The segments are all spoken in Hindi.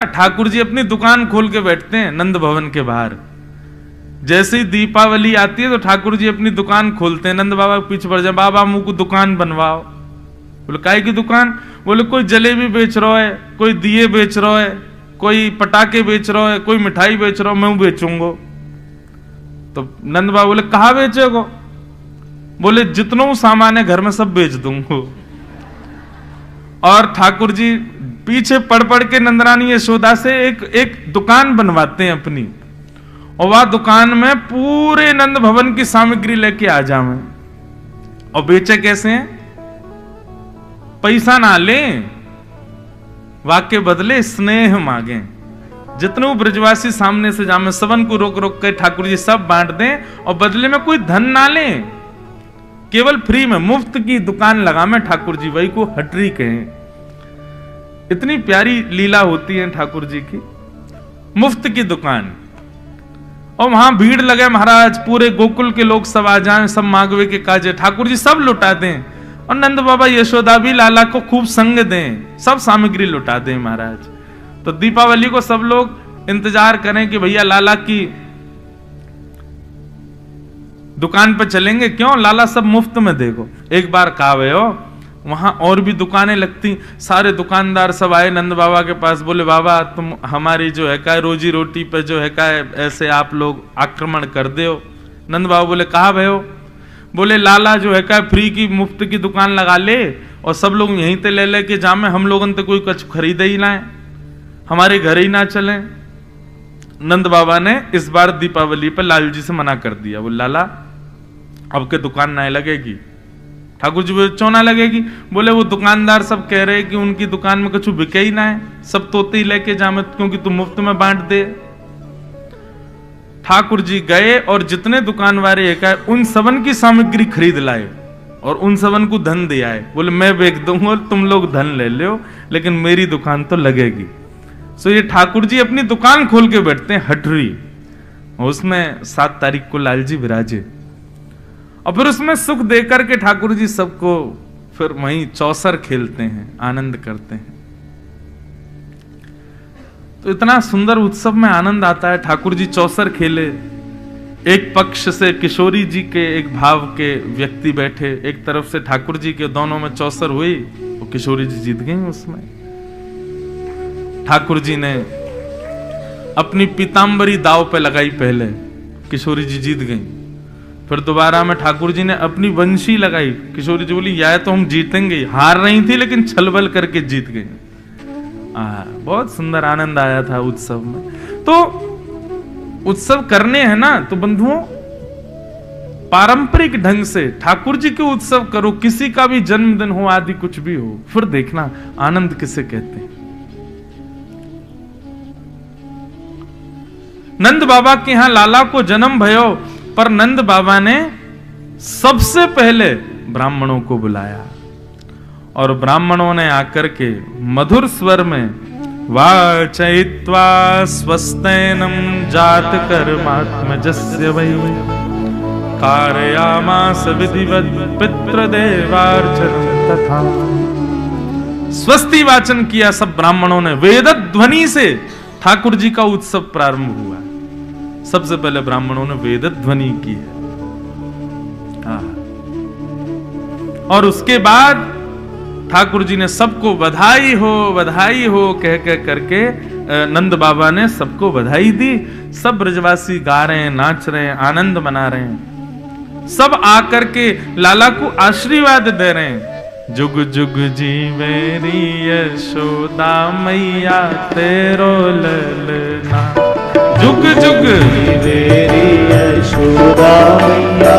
ठाकुर जी अपनी दुकान खोल के बैठते हैं नंद भवन के बाहर। जैसे ही दीपावली आती है तो ठाकुर जी अपनी दुकान खोलते हैं। नंद बाबा के पीछे पड़ जाए, बाबा मुंह को दुकान बनवाओ। बोले काय की दुकान? बोले कोई जलेबी बेच रहा है, कोई दिए बेच रहा है, कोई पटाखे बेच रहा है, कोई मिठाई बेच रहा है, मैं बेचूंगा। तो नंद बाबा बोले कहा बेचेगो? बोले जितनों सामान है घर में सब बेच दूंगा। और ठाकुर जी पीछे पढ़ पढ़ के नंदरानी यशोदा से एक दुकान बनवाते हैं अपनी, और वह दुकान में पूरे नंद भवन की सामग्री लेके आ जावे। और बेचे कैसे हैं? पैसा ना लें, वाक्य बदले स्नेह मांगे। जितने ब्रजवासी सामने से जामे सबन को रोक रोक के ठाकुर जी सब बांट दें, और बदले में कोई धन ना लें, केवल फ्री में मुफ्त की दुकान लगा में ठाकुर जी, वही को हटरी कहें। इतनी प्यारी लीला होती है ठाकुर जी की, मुफ्त की दुकान। और वहां भीड़ लगे महाराज, पूरे गोकुल के लोग सब आ जाएं, सब मांगवे के काजे ठाकुर जी सब लुटा दें, और नंद बाबा यशोदा भी लाला को खूब संग दें, सब सामग्री लुटा दें महाराज। तो दीपावली को सब लोग इंतजार करें कि भैया लाला की दुकान पे चलेंगे, क्यों लाला सब मुफ्त में देखो। एक बार कावे हो वहां और भी दुकानें लगती, सारे दुकानदार सब आए नंद बाबा के पास, बोले बाबा तुम हमारी जो है क्या रोजी रोटी पे जो है क्या ऐसे आप लोग आक्रमण कर दे हो। नंद बाबा बोले कहा भय हो? बोले लाला जो है क्या फ्री की मुफ्त की दुकान लगा ले, और सब लोग यहीं ते ले के जामे, हम लोगों ने कोई कुछ खरीदे ही ना है, हमारे घर ही ना चले। नंद बाबा ने इस बार दीपावली पर लाल जी से मना कर दिया, बोले लाला अब के दुकान ना लगेगी। ठाकुर जी बोले क्यों ना लगेगी? बोले वो दुकानदार सब कह रहे कि उनकी दुकान में कुछ बिके ही ना है, सब तोते ही लेके जामे, क्योंकि तुम मुफ्त में बांट दे। ठाकुर जी गए और जितने दुकान वाले है उन सबन की सामग्री खरीद लाए और उन सबन को धन दिया है। बोले मैं बेच दूंगा, तुम लोग धन ले लो, लेकिन मेरी दुकान तो लगेगी। सो ये ठाकुर जी अपनी दुकान खोल के बैठते हैं हटरी, और उसमें 7 तारीख को लाल जी विराजे, और फिर उसमें सुख देकर के ठाकुर जी सबको फिर वहीं चौसर खेलते हैं, आनंद करते हैं। तो इतना सुंदर उत्सव में आनंद आता है। ठाकुर जी चौसर खेले, एक पक्ष से किशोरी जी के एक भाव के व्यक्ति बैठे, एक तरफ से ठाकुर जी के, दोनों में चौसर हुई और किशोरी जी जीत गई। उसमें ठाकुर जी ने अपनी पीतांबरी दाव पे लगाई पहले, किशोरी जी जीत गई। फिर दोबारा में ठाकुर जी ने अपनी वंशी लगाई, किशोरी जी बोली या तो हम जीतेंगे, हार रही थी लेकिन छलबल करके जीत गई। बहुत सुंदर आनंद आया था उत्सव में। तो उत्सव करने हैं ना तो बंधुओं पारंपरिक ढंग से ठाकुर जी के उत्सव करो, किसी का भी जन्मदिन हो आदि कुछ भी हो, फिर देखना आनंद किसे कहते हैं। नंद बाबा के यहां लाला को जन्म भयो, पर नंद बाबा ने सबसे पहले ब्राह्मणों को बुलाया, और ब्राह्मणों ने आकर के मधुर स्वर में वाचयित्वा स्वस्तेनम जात कर्मात्मजस्य वै कारयामास विधिवत पितृदेवार्चनं तथा। स्वस्ति वाचन किया सब ब्राह्मणों ने, वेद ध्वनि से ठाकुर जी का उत्सव प्रारंभ हुआ। सबसे पहले ब्राह्मणों ने वेद ध्वनि की है, और उसके बाद ठाकुर जी ने सबको बधाई हो कह कह करके नंद बाबा ने सबको बधाई दी। सब ब्रजवासी गा रहे हैं, नाच रहे हैं, आनंद मना रहे हैं। सब आकर के लाला को आशीर्वाद दे रहे हैं। जुग जुग जीवेरी यशोदा मैया तेरो ललना, जुग जुग जीवेरी यशोदा मैया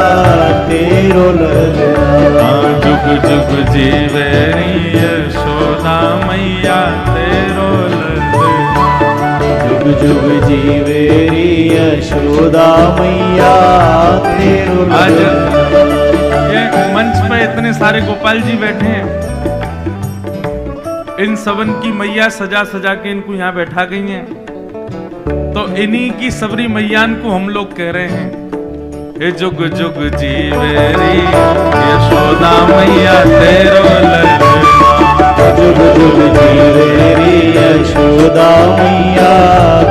तेरो ललना, जुग जुग जीवेरी यशोदा मैया तेरो ललना, जुग जुग जीवेरी यशोदा मैया तेरो ललना। ये मंच पे इतने सारे गोपाल जी बैठे हैं, इन सबन की मैया सजा सजा के इनको यहाँ बैठा गई हैं, तो इन्हीं की सबरी मैयान को हम लोग कह रहे हैं हे जुग जुग जीवेरी यशोदा मैया तेरो ललना, जुग जुग जीवेरी यशोदा मैया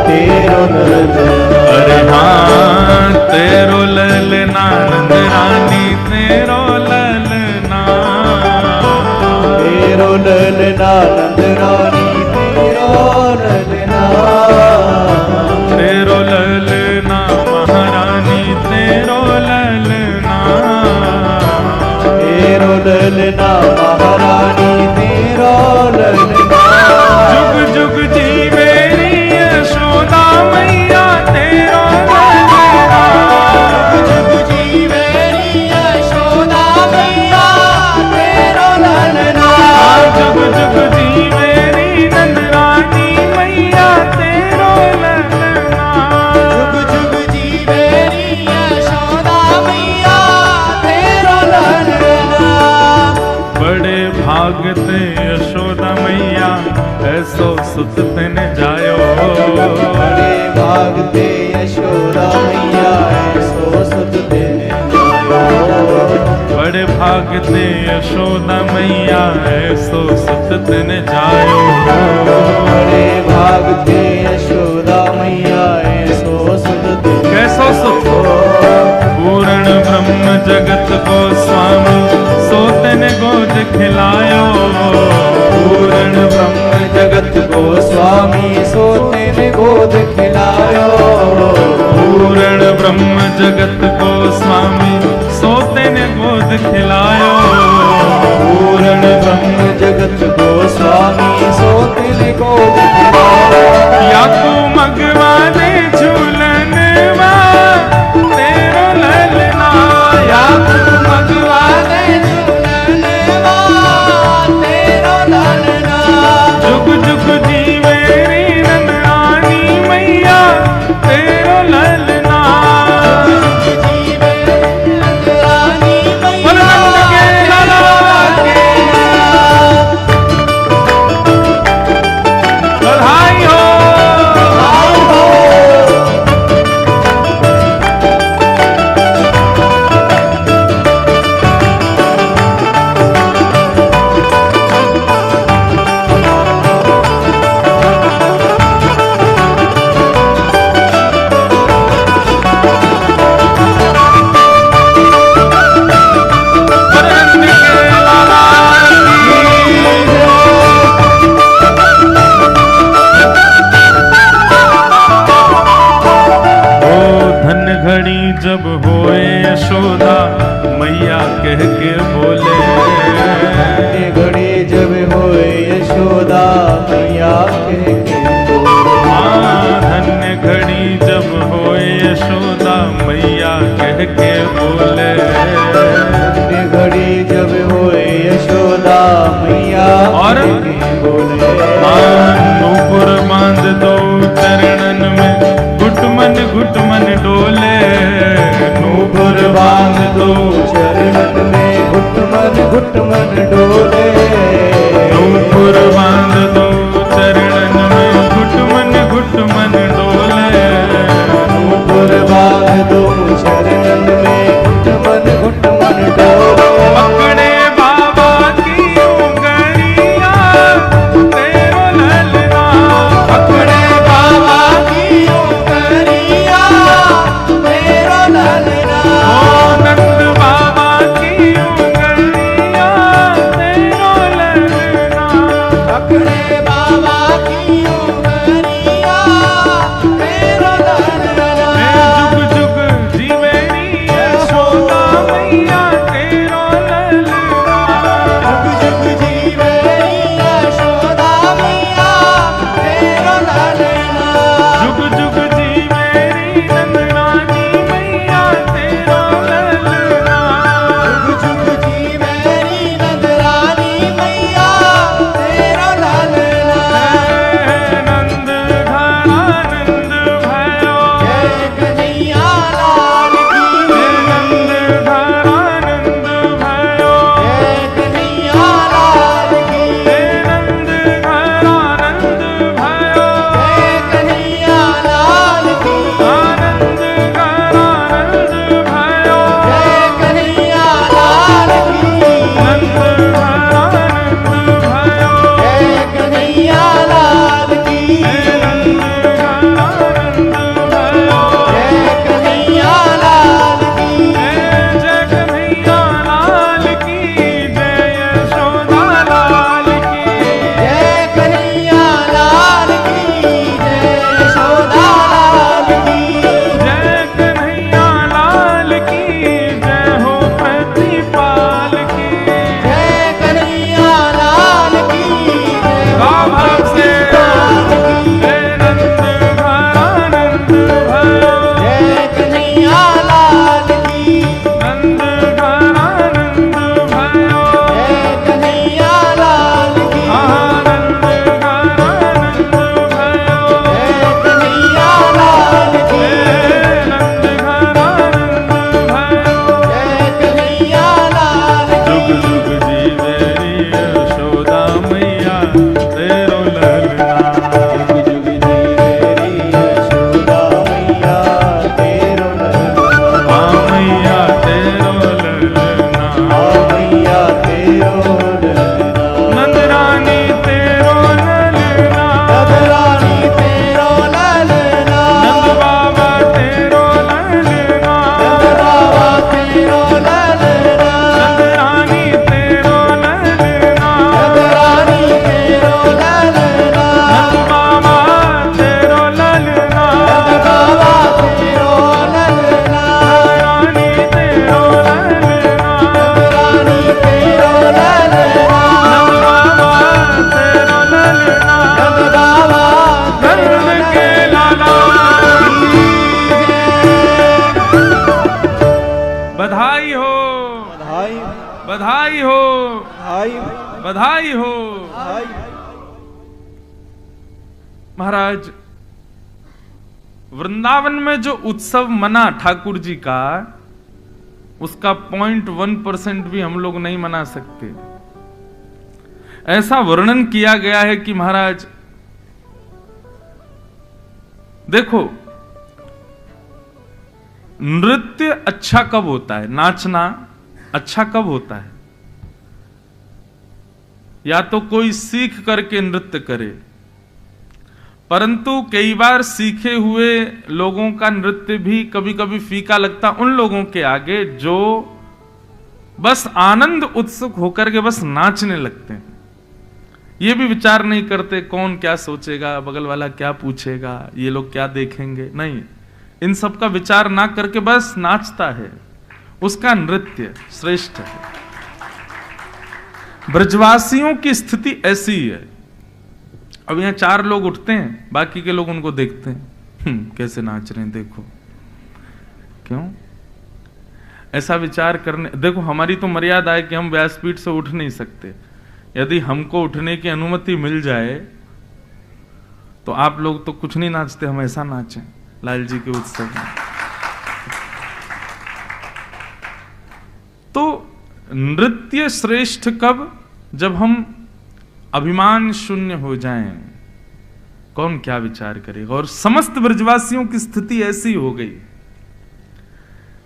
तेरो ललना। अरे हाँ तेरो ललना नंद रानी तेरो ललना, तेरो ललना नंद रानी तेरो ललना, तेरो ललना महारानी तेरो ललना, तेरो ललना महारानी तेरो ललना। जुग जुग जी मेरी यशोदा मैया तेरो ललना, जुग जी मेरी यशोदा मैया तेरो ललना। जुग जुग जी मेरी नंद रानी मैया तेरो ललना, जुग जुग जी मेरी यशोदा मैया तेरो ललना। बड़े भाग ते यशोदा मैया ऐसो सुत तेन जायो, बड़े भाग ते यशोदा मैया ऐसो सुत तेने जायो। बड़े भाग ते यशोदा मैया ऐसो सुत तेन जायो, बड़े भाग ते यशोदा मैया ऐसो सुत तेने। कैसो सुत पूर्ण ब्रह्म जगत को स्वामी सोतन गोद खिलायो, पूर्ण ब्रह्म जगत को स्वामी सोते ने गोद खिलायो। पूर्ण ब्रह्म जगत को स्वामी सोते ने गोद खिलायो, पूर्ण ब्रह्म जगत को स्वामी सोते ने गोद खिलायो। या तू मगवा दे झूलन तेरो ललना, या तू मगवा दे झूलन तेरो ललना। जुग जुग जी मेरी नंद रानी मैया तेरो ललना, जुग जी मेरी नंद रानी बोल मैया नंद के लाला के तेरो ललना। बधाई हो। बधाई हो। महाराज, वृंदावन में जो उत्सव मना ठाकुर जी का, उसका 0.1% भी हम लोग नहीं मना सकते। ऐसा वर्णन किया गया है कि महाराज देखो, नृत्य अच्छा कब होता है, नाचना अच्छा कब होता है? या तो कोई सीख करके नृत्य करे, परंतु कई बार सीखे हुए लोगों का नृत्य भी कभी कभी फीका लगता उन लोगों के आगे जो बस आनंद उत्सुक होकर के बस नाचने लगते हैं। ये भी विचार नहीं करते कौन क्या सोचेगा, बगल वाला क्या पूछेगा, ये लोग क्या देखेंगे, नहीं, इन सब का विचार ना करके बस नाचता है, उसका नृत्य श्रेष्ठ है। ब्रजवासियों की स्थिति ऐसी ही है। अब यहां 4 लोग उठते हैं, बाकी के लोग उनको देखते हैं, कैसे नाच रहे हैं देखो। क्यों ऐसा विचार करने? देखो, हमारी तो मर्यादा है कि हम व्यासपीठ से उठ नहीं सकते। यदि हमको उठने की अनुमति मिल जाए तो आप लोग तो कुछ नहीं नाचते, हम ऐसा नाचें लाल जी के उत्सव में। तो नृत्य श्रेष्ठ कब? जब हम अभिमान शून्य हो जाएं, कौन क्या विचार करेगा। और समस्त ब्रजवासियों की स्थिति ऐसी हो गई।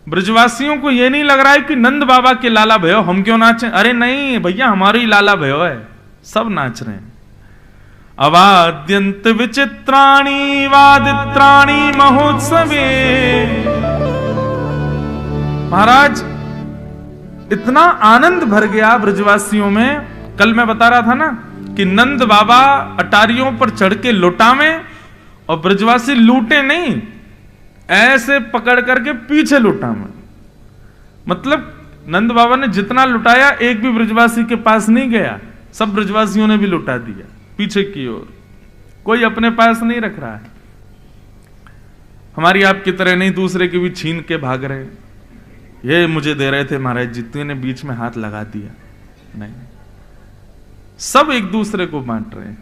ब्रजवासियों को यह नहीं लग रहा है कि नंद बाबा के लाला भयो हम क्यों नाचें। अरे नहीं भैया, हमारी लाला भयो है, सब नाच रहे हैं। अवाद्यंत विचित्राणी वादित्राणी महोत्सवे। महाराज, इतना आनंद भर गया ब्रजवासियों में। कल मैं बता रहा था ना कि नंद बाबा अटारियों पर चढ़ के लुटावें और ब्रजवासी लूटे नहीं, ऐसे पकड़ करके पीछे लुटावें। मतलब नंद बाबा ने जितना लुटाया एक भी ब्रजवासी के पास नहीं गया, सब ब्रजवासियों ने भी लुटा दिया पीछे की ओर। कोई अपने पास नहीं रख रहा है। हमारी आपकी तरह नहीं दूसरे के भी छीन के भाग रहे हैं। ये मुझे दे रहे थे महाराज जी, ने बीच में हाथ लगा दिया, नहीं, सब एक दूसरे को बांट रहे हैं।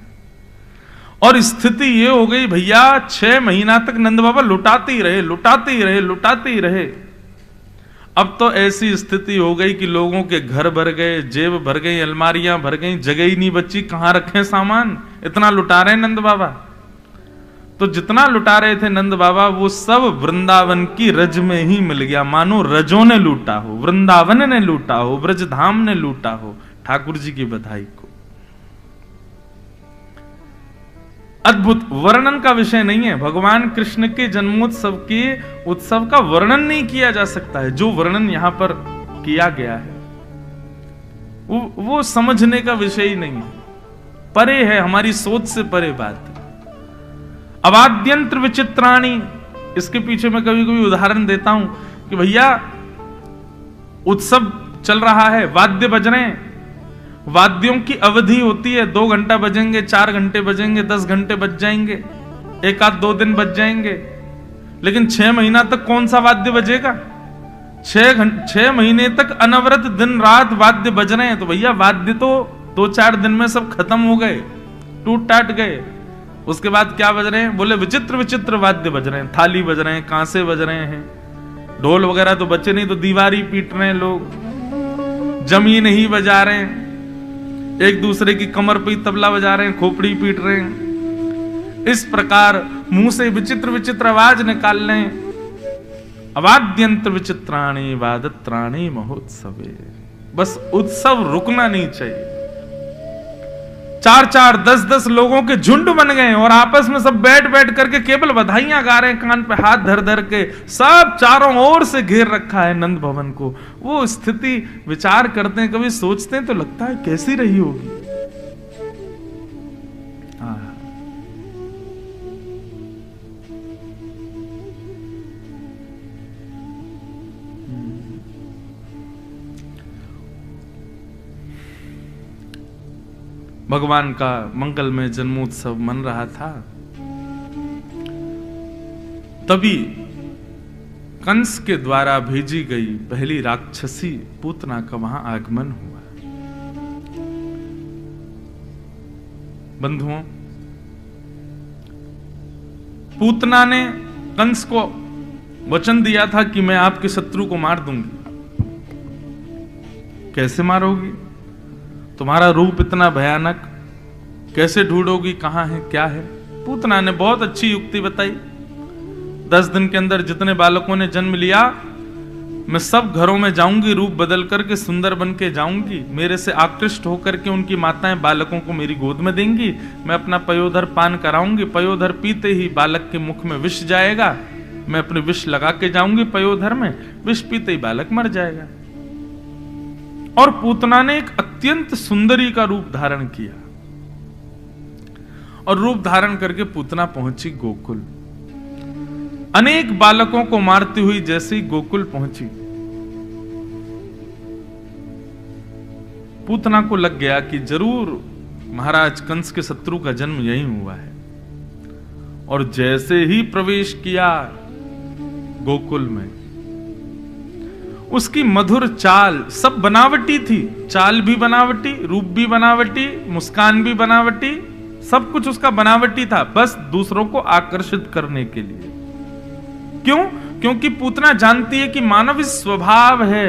और स्थिति ये हो गई भैया, 6 महीना तक नंद बाबा लुटाते ही रहे, लुटाते ही रहे, लुटाते ही रहे। अब तो ऐसी स्थिति हो गई कि लोगों के घर भर गए, जेब भर गई, अलमारियां भर गई, जगह ही नहीं बची, कहां रखें सामान, इतना लुटा रहे नंद बाबा। तो जितना लुटा रहे थे नंद बाबा, वो सब वृंदावन की रज में ही मिल गया। मानो रजों ने लूटा हो, वृंदावन ने लूटा हो, ब्रजधाम ने लूटा हो ठाकुर जी की बधाई को। अद्भुत, वर्णन का विषय नहीं है। भगवान कृष्ण के जन्मोत्सव के उत्सव का वर्णन नहीं किया जा सकता है। जो वर्णन यहां पर किया गया है वो समझने का विषय ही नहीं है, परे है, हमारी सोच से परे बात है। अवाद्यंत्र विचित्राणी, इसके पीछे मैं कभी कभी उदाहरण देता हूं कि भैया उत्सव चल रहा है, वाद्य बज रहे हैं, वाद्यों की अवधि होती है, 2 घंटा बजेंगे, 4 घंटे बजेंगे, 10 घंटे बज जाएंगे, 1-2 दिन बज जाएंगे, लेकिन 6 महीना तक कौन सा वाद्य बजेगा? 6 महीने तक अनवरत दिन रात वाद्य बज रहे हैं। तो भैया वाद्य तो 2-4 दिन में सब खत्म हो गए, टूट टाट गए। उसके बाद क्या बज रहे हैं? बोले विचित्र विचित्र वाद्य बज रहे हैं, थाली बज रहे हैं, कांसे बज रहे हैं, ढोल वगैरह तो बचे नहीं, तो दीवारी पीट रहे हैं लोग, जमीन ही बजा रहे हैं, एक दूसरे की कमर पे तबला बजा रहे हैं, खोपड़ी पीट रहे हैं। इस प्रकार मुंह से विचित्र विचित्र आवाज निकाल रहे हैं। अवाद्यंत्र विचित्राणी वादत्राणी महोत्सवे। बस उत्सव रुकना नहीं चाहिए। 4-4, 10-10 लोगों के झुंड बन गए और आपस में सब बैठ बैठ करके केवल बधाइयां गा रहे हैं, कान पे हाथ धर धर के, सब चारों ओर से घेर रखा है नंद भवन को। वो स्थिति विचार करते हैं, कभी सोचते हैं तो लगता है कैसी रही होगी। भगवान का मंगलमय जन्मोत्सव मन रहा था, तभी कंस के द्वारा भेजी गई पहली राक्षसी पूतना का वहां आगमन हुआ। बंधुओं, पूतना ने कंस को वचन दिया था कि मैं आपके शत्रु को मार दूंगी। कैसे मारोगी? तुम्हारा रूप इतना भयानक, कैसे ढूंढोगी कहां है क्या है? पूतना ने बहुत अच्छी युक्ति बताई। 10 दिन के अंदर जितने बालकों ने जन्म लिया, मैं सब घरों में जाऊंगी, रूप बदल करके सुंदर बन के जाऊंगी। मेरे से आकृष्ट होकर के उनकी माताएं बालकों को मेरी गोद में देंगी। मैं अपना पयोधर पान कराऊंगी। पयोधर पीते ही बालक के मुख में विष जाएगा। मैं अपने विष लगा के जाऊंगी पयोधर में, विष पीते ही बालक मर जाएगा। और पूतना ने एक अत्यंत सुंदरी का रूप धारण किया, और रूप धारण करके पूतना पहुंची गोकुल। अनेक बालकों को मारती हुई जैसे ही गोकुल पहुंची, पूतना को लग गया कि जरूर महाराज कंस के शत्रु का जन्म यहीं हुआ है। और जैसे ही प्रवेश किया गोकुल में, उसकी मधुर चाल, सब बनावटी थी। चाल भी बनावटी, रूप भी बनावटी, मुस्कान भी बनावटी, सब कुछ उसका बनावटी था, बस दूसरों को आकर्षित करने के लिए। क्यों? क्योंकि पूतना जानती है कि मानव स्वभाव है,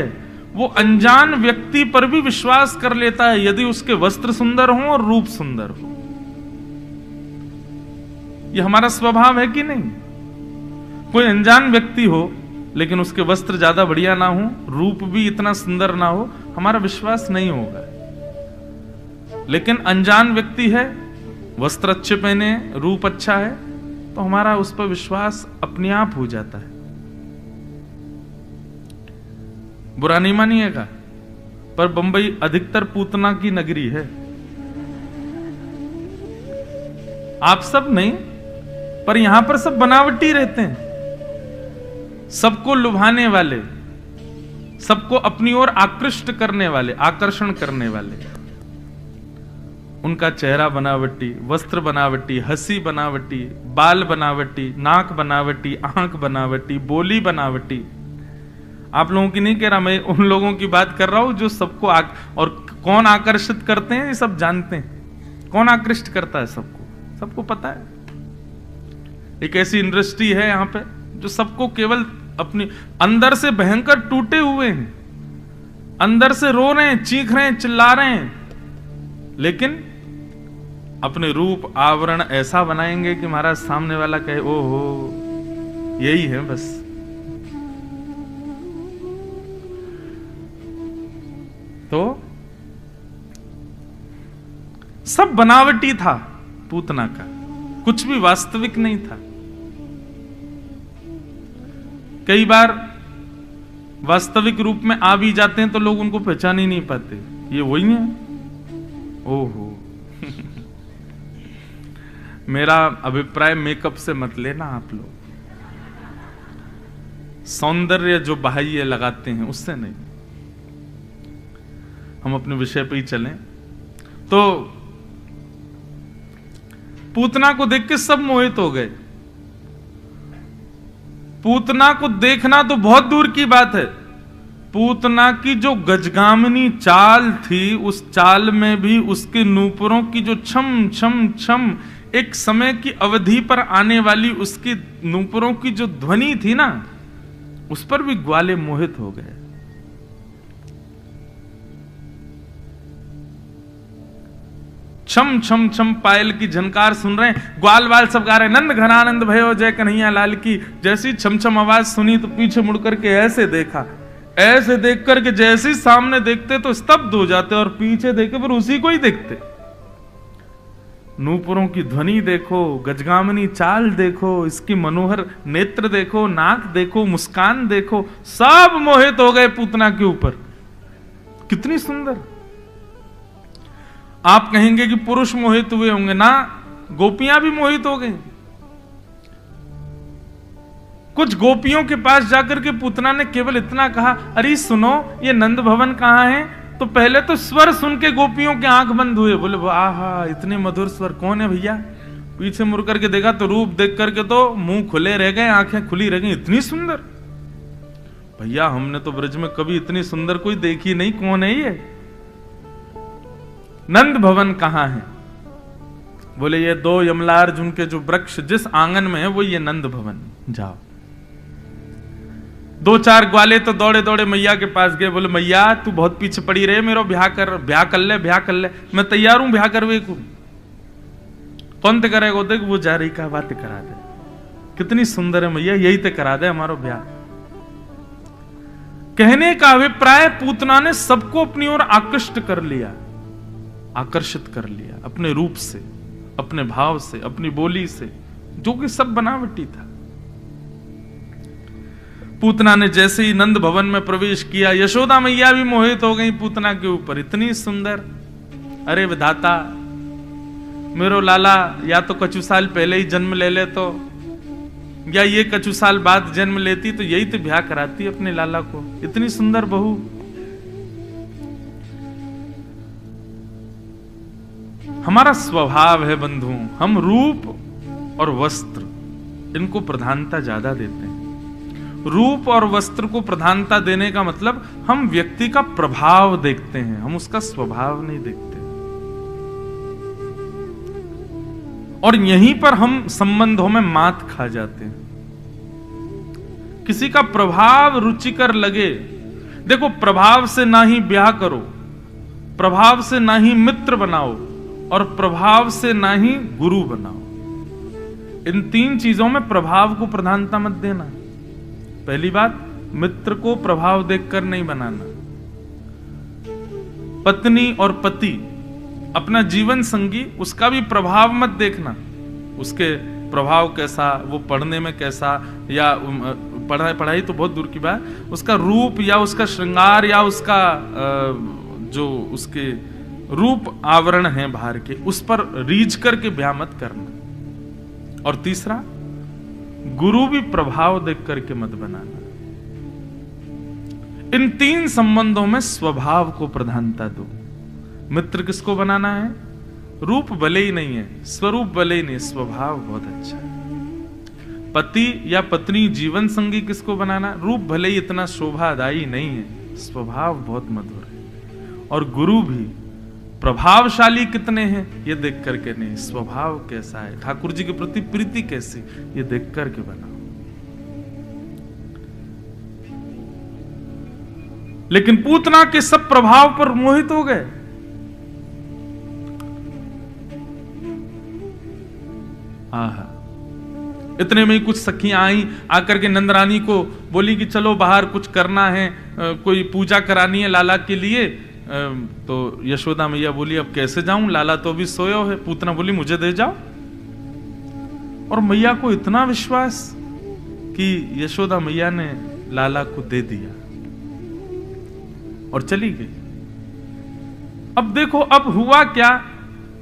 वो अनजान व्यक्ति पर भी विश्वास कर लेता है यदि उसके वस्त्र सुंदर हो और रूप सुंदर हो। यह हमारा स्वभाव है कि नहीं? कोई अनजान व्यक्ति हो लेकिन उसके वस्त्र ज्यादा बढ़िया ना हो, रूप भी इतना सुंदर ना हो, हमारा विश्वास नहीं होगा। लेकिन अनजान व्यक्ति है, वस्त्र अच्छे पहने, रूप अच्छा है, तो हमारा उस पर विश्वास अपने आप हो जाता है। बुरा नहीं मानिएगा, पर बंबई अधिकतर पूतना की नगरी है। आप सब नहीं, पर यहां पर सब बनावटी रहते हैं, सबको लुभाने वाले, सबको अपनी ओर आकृष्ट करने वाले, आकर्षण करने वाले। उनका चेहरा बनावटी, वस्त्र बनावटी, हंसी बनावटी, बाल बनावटी, नाक बनावटी, आंख बनावटी, बोली बनावटी। आप लोगों की नहीं कह रहा, मैं उन लोगों की बात कर रहा हूं जो सबको और कौन आकर्षित करते हैं ये सब जानते हैं। कौन आकृष्ट करता है सबको, सबको पता है। एक ऐसी इंडस्ट्री है यहां पे जो सबको केवल अपनी अंदर से भयंकर टूटे हुए हैं, अंदर से रो रहे हैं, चीख रहे हैं, चिल्ला रहे हैं, लेकिन अपने रूप आवरण ऐसा बनाएंगे कि महाराज सामने वाला कहे ओहो यही है बस। तो सब बनावटी था पूतना का, कुछ भी वास्तविक नहीं था। कई बार वास्तविक रूप में आ भी जाते हैं तो लोग उनको पहचान ही नहीं पाते, ये वही है। ओहो मेरा अभिप्राय मेकअप से मत लेना आप लोग, सौंदर्य जो बाह्य लगाते हैं उससे नहीं। हम अपने विषय पे ही चलें। तो पूतना को देख के सब मोहित हो गए। पूतना को देखना तो बहुत दूर की बात है, पूतना की जो गजगामिनी चाल थी, उस चाल में भी उसके नूपुरों की जो छम छम छम, एक समय की अवधि पर आने वाली उसकी नूपुरों की जो ध्वनि थी ना, उस पर भी ग्वाले मोहित हो गए। छम छम छम पायल की झनकार सुन रहे हैं, ग्वाल वाल सब गा रहे हैं, नंद घनानंद भयो जय कन्हैया लाल की। जैसी छम छम आवाज सुनी तो पीछे मुड़ करके ऐसे देखा, ऐसे देख करके जैसे सामने देखते तो स्तब्ध हो जाते, और पीछे देखे पर उसी को ही देखते। नूपुरों की ध्वनि देखो, गजगामिनी चाल देखो, इसकी मनोहर नेत्र देखो, नाक देखो, मुस्कान देखो, सब मोहित हो गए पूतना के ऊपर। कितनी सुंदर। आप कहेंगे कि पुरुष मोहित हुए होंगे ना, गोपियां भी मोहित हो गई। कुछ गोपियों के पास जाकर के पूतना ने केवल इतना कहा, अरे सुनो ये नंद भवन कहां है? तो पहले तो स्वर सुन के गोपियों के आंख बंद हुए, बोले आहा इतने मधुर स्वर, कौन है भैया? पीछे मुड़ करके देखा तो रूप देख करके तो मुंह खुले रह गए, आंखें खुली रह गई, इतनी सुंदर। भैया हमने तो ब्रज में कभी इतनी सुंदर कोई देखी नहीं, कौन है ये? नंद भवन कहां है? बोले ये 2 यमलार्जुन के जो वृक्ष जिस आंगन में है वो ये नंद भवन, जाओ। 2-4 ग्वाले तो दौड़े दौड़े मैया के पास गए, बोले मैया तू बहुत पीछे पड़ी रहे, मेरा ब्याह कर ले, मैं तैयार हूं ब्याह करवे को। कौन ते करेगा? देख वो जा रही, का बात करा दे, कितनी सुंदर है मैया, यही ते करा दे हमारा ब्याह। कहने का अभिप्राय पूतना ने सबको अपनी ओर आकृष्ट कर लिया, आकर्षित कर लिया अपने रूप से, अपने भाव से, अपनी बोली से, जो कि सब बनावटी था। पूतना ने जैसे ही नंद भवन में प्रवेश किया, यशोदा मैया भी मोहित हो गई पूतना के ऊपर, इतनी सुंदर। अरे विधाता, मेरो लाला या तो कछु साल पहले ही जन्म ले ले तो, या ये कछु साल बाद जन्म लेती तो यही तो ब्याह कराती अपने लाला को, इतनी सुंदर बहू। हमारा स्वभाव है बंधु, हम रूप और वस्त्र इनको प्रधानता ज्यादा देते हैं। रूप और वस्त्र को प्रधानता देने का मतलब हम व्यक्ति का प्रभाव देखते हैं, हम उसका स्वभाव नहीं देखते। और यहीं पर हम संबंधों में मात खा जाते हैं। किसी का प्रभाव रुचिकर लगे, देखो प्रभाव से ना ही ब्याह करो, प्रभाव से ना ही मित्र बनाओ, और प्रभाव से ना ही गुरु बनाओ। इन 3 चीजों में प्रभाव को प्रधानता मत देना। पहली बात, मित्र को प्रभाव देखकर नहीं बनाना। पत्नी और पति, अपना जीवन संगी, उसका भी प्रभाव मत देखना, उसके प्रभाव कैसा, वो पढ़ने में कैसा, या पढ़ाई तो बहुत दूर की बात, उसका रूप या उसका श्रृंगार या उसका जो उसके रूप आवरण है बाहर के, उस पर रीझ करके ब्याह मत करना। और तीसरा, गुरु भी प्रभाव देख करके मत बनाना। इन 3 संबंधों में स्वभाव को प्रधानता दो। मित्र किसको बनाना है? रूप भले ही नहीं है, स्वरूप भले ही नहीं, स्वभाव बहुत अच्छा है। पति या पत्नी जीवन संगी किसको बनाना? रूप भले ही इतना शोभादायी नहीं है, स्वभाव बहुत मधुर है। और गुरु भी प्रभावशाली कितने हैं ये देख करके नहीं, स्वभाव कैसा है, ठाकुर जी के प्रति प्रीति कैसी, ये देख करके बनाओ। लेकिन पूतना के सब प्रभाव पर मोहित हो गए। आहा, इतने में ही कुछ सखियां आई, आकर के नंदरानी को बोली कि चलो बाहर कुछ करना है, कोई पूजा करानी है लाला के लिए। तो यशोदा मैया बोली अब कैसे जाऊं, लाला तो अभी सोया है। पूतना बोली मुझे दे जाओ। और मैया को इतना विश्वास कि यशोदा मैया ने लाला को दे दिया और चली गई। अब देखो अब हुआ क्या,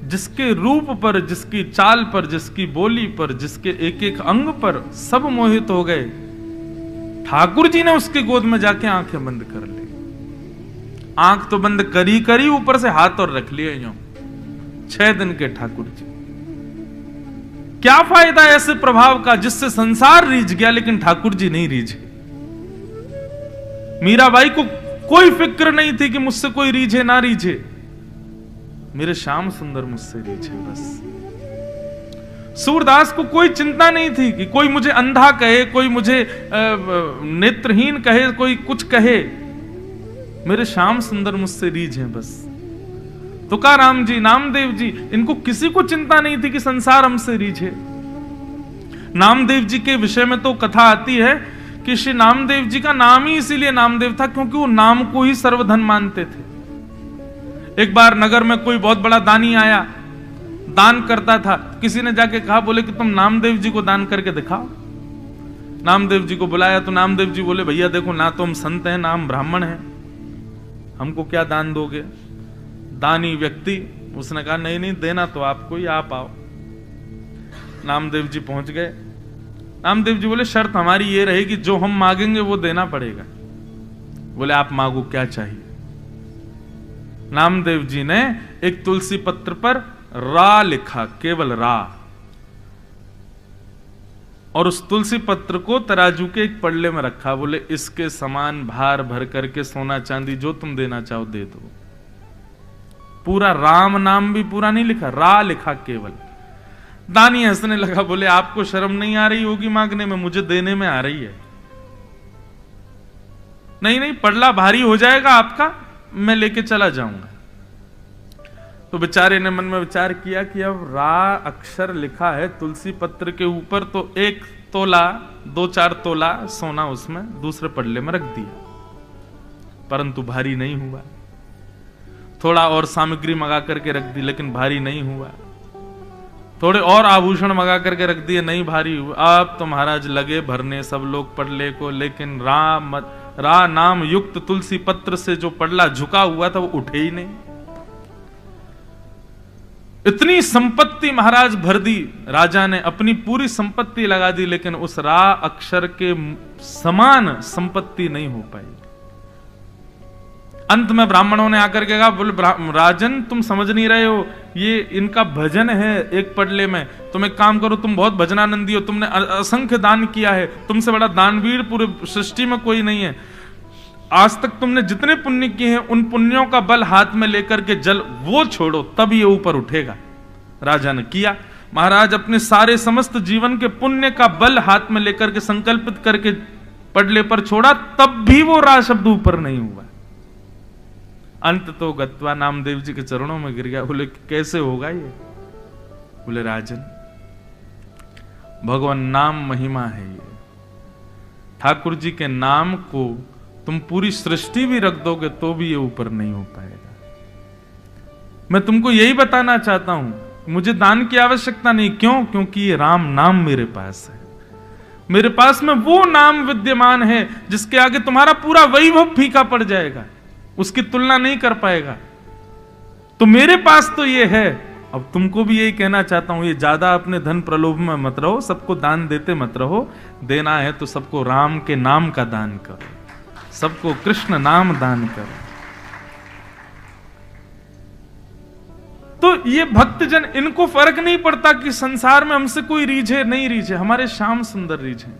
जिसके रूप पर, जिसकी चाल पर, जिसकी बोली पर, जिसके एक एक अंग पर सब मोहित हो गए, ठाकुर जी ने उसके गोद में जाके आंखें बंद कर ली। आंख तो बंद करी करी, ऊपर से हाथ और रख लिए यूं। 6 दिन के ठाकुर जी। क्या फायदा ऐसे प्रभाव का जिससे संसार रीझ गया लेकिन ठाकुर जी नहीं रीझे। मीराबाई को कोई फिक्र नहीं थी कि मुझसे कोई रीझे ना रीझे, मेरे श्याम सुंदर मुझसे रीझे बस। सूरदास को कोई चिंता नहीं थी कि कोई मुझे अंधा कहे, कोई मुझे नेत्रहीन कहे, कोई कुछ कहे, मेरे श्याम सुंदर मुझसे रीझ हैं बस। तुकाराम जी, नामदेव जी, इनको किसी को चिंता नहीं थी कि संसार हमसे रीझे। नामदेव जी के विषय में तो कथा आती है कि श्री नामदेव जी का नाम ही इसीलिए नामदेव था क्योंकि वो नाम को ही सर्वधन मानते थे। एक बार नगर में कोई बहुत बड़ा दानी आया, दान करता था। किसी ने जाके कहा, बोले कि तुम नामदेव जी को दान करके दिखाओ। नामदेव जी को बुलाया तो नामदेव जी बोले, भैया देखो, ना तो हम संत हैं ना हम ब्राह्मण हैं, हमको क्या दान दोगे। दानी व्यक्ति उसने कहा, नहीं नहीं देना तो आपको ही, आप आओ। नामदेव जी पहुंच गए। नामदेव जी बोले, शर्त हमारी ये रहेगी, जो हम मांगेंगे वो देना पड़ेगा। बोले, आप मांगो, क्या चाहिए। नामदेव जी ने एक तुलसी पत्र पर रा लिखा, केवल रा, और उस तुलसी पत्र को तराजू के एक पल्ले में रखा। बोले, इसके समान भार भर करके सोना चांदी जो तुम देना चाहो दे दो। पूरा राम नाम भी पूरा नहीं लिखा, रा लिखा केवल। दानी हंसने लगा, बोले आपको शर्म नहीं आ रही होगी मांगने में, मुझे देने में आ रही है। नहीं नहीं, पड़ला भारी हो जाएगा आपका, मैं लेके चला जाऊंगा। तो बेचारे ने मन में विचार किया कि अब रा अक्षर लिखा है तुलसी पत्र के ऊपर, तो 1 तोला 2-4 तोला सोना उसमें दूसरे पड़ले में रख दिया, परंतु भारी नहीं हुआ। थोड़ा और सामग्री मंगा करके रख दी, लेकिन भारी नहीं हुआ। थोड़े और आभूषण मंगा करके रख दिए, नहीं भारी हुआ। अब तो महाराज लगे भरने सब लोग पड़ले को, लेकिन रा नाम युक्त तुलसी पत्र से जो पड़ला झुका हुआ था वो उठे ही नहीं। इतनी संपत्ति महाराज भर दी, राजा ने अपनी पूरी संपत्ति लगा दी, लेकिन उस रा अक्षर के समान संपत्ति नहीं हो पाई। अंत में ब्राह्मणों ने आकर के कहा, बोले राजन तुम समझ नहीं रहे हो, ये इनका भजन है एक पड़ले में, तुम एक काम करो, तुम बहुत भजनानंदी हो, तुमने असंख्य दान किया है, तुमसे बड़ा दानवीर पूरे सृष्टि में कोई नहीं है। आज तक तुमने जितने पुण्य किए हैं उन पुण्यों का बल हाथ में लेकर के जल वो छोड़ो, तब ये ऊपर उठेगा। राजा ने किया। महाराज अपने सारे समस्त जीवन के पुण्य का बल हाथ में लेकर के संकल्पित करके पड़ले पर छोड़ा, तब भी वो रा शब्द ऊपर नहीं हुआ। अंत तो गत्वा नामदेव जी के चरणों में गिर गया। बोले कैसे होगा ये? बोले राजन, भगवान नाम महिमा है ये। ठाकुर जी के नाम को तुम पूरी सृष्टि भी रख दोगे तो भी ये ऊपर नहीं हो पाएगा। मैं तुमको यही बताना चाहता हूं, मुझे दान की आवश्यकता नहीं। क्यों? क्योंकि ये राम नाम मेरे पास है। मेरे पास में वो नाम विद्यमान है जिसके आगे तुम्हारा पूरा वैभव फीका पड़ जाएगा, उसकी तुलना नहीं कर पाएगा। तो मेरे पास तो ये है। अब तुमको भी यही कहना चाहता हूं, ये ज्यादा अपने धन प्रलोभ में मत रहो, सबको दान देते मत रहो। देना है तो सबको राम के नाम का दान करो, सबको कृष्ण नाम दान करो। तो ये भक्तजन, इनको फर्क नहीं पड़ता कि संसार में हमसे कोई रीझे नहीं रीझे। हमारे श्याम सुंदर रीझे,